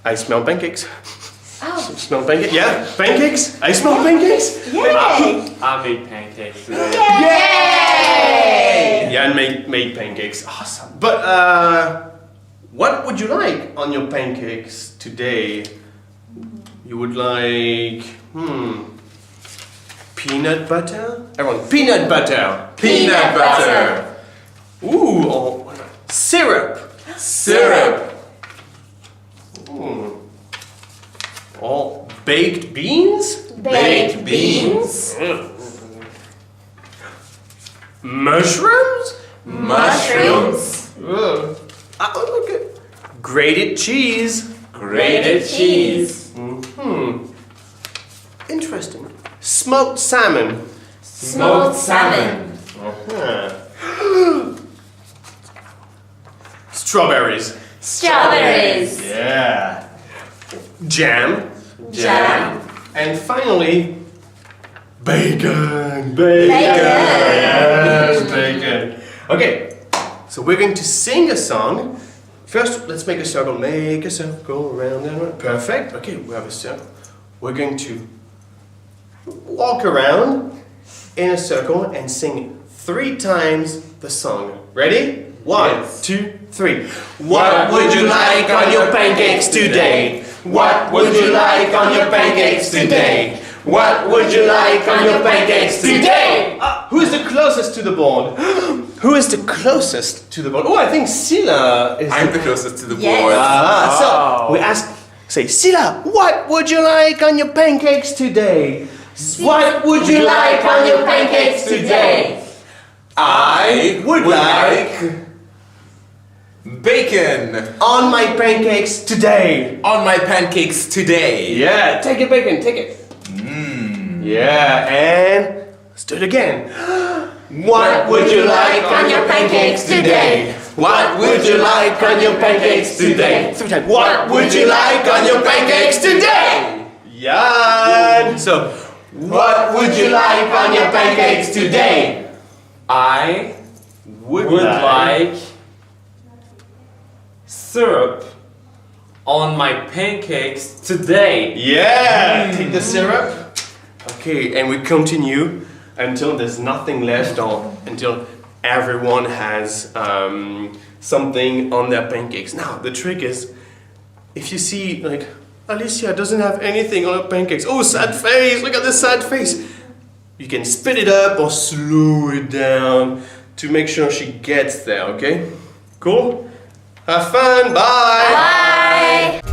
I smell pancakes. Oh. Smell pancakes? Yeah, pancakes. I smell pancakes. Yay! I made pancakes today. Yay! Yeah, and made pancakes. Awesome. But what would you like on your pancakes today? You would like peanut butter? Everyone, peanut butter. Peanut butter. Ooh, or syrup. Syrup. Or baked beans? Baked beans. Mushrooms? Mushrooms. Okay. Grated cheese. Grated cheese. Interesting. Smoked salmon. Smoked salmon. Strawberries. Strawberries. Yeah. Jam. Jam. And finally, bacon. Bacon. Yes, bacon. Okay, so we're going to sing a song. First, let's make a circle. Make a circle around and around. Perfect. Okay, we have a circle. We're going to walk around in a circle and sing 3 times the song. Ready? 1, 2, 3. What would you like on your pancakes today? What would you like on your pancakes today? What would you like on your pancakes today? Who is the closest to the board? Who is the closest to the board? Oh, I think Sila is. I'm the closest to the board. Yes. So we ask, say, Sila, what would you like on your pancakes today? What would you like on your pancakes today? I would like bacon On my pancakes today. on my pancakes today. Yeah, take it, bacon, take it. Yeah, and let's do it again. What would you like on your pancakes today? What would you like on your pancakes today? 3 times. What would you like on your pancakes today? Yeah. So, what would you like on your pancakes today? I Would like syrup on my pancakes today. Yeah. Take the syrup. Okay, and we continue until there's nothing left, or until everyone has something on their pancakes. Now, the trick is, if you see, like, Alicia doesn't have anything on her pancakes. Oh, sad face, look at this sad face. You can speed it up or slow it down to make sure she gets there, okay? Cool? Have fun, bye! Bye.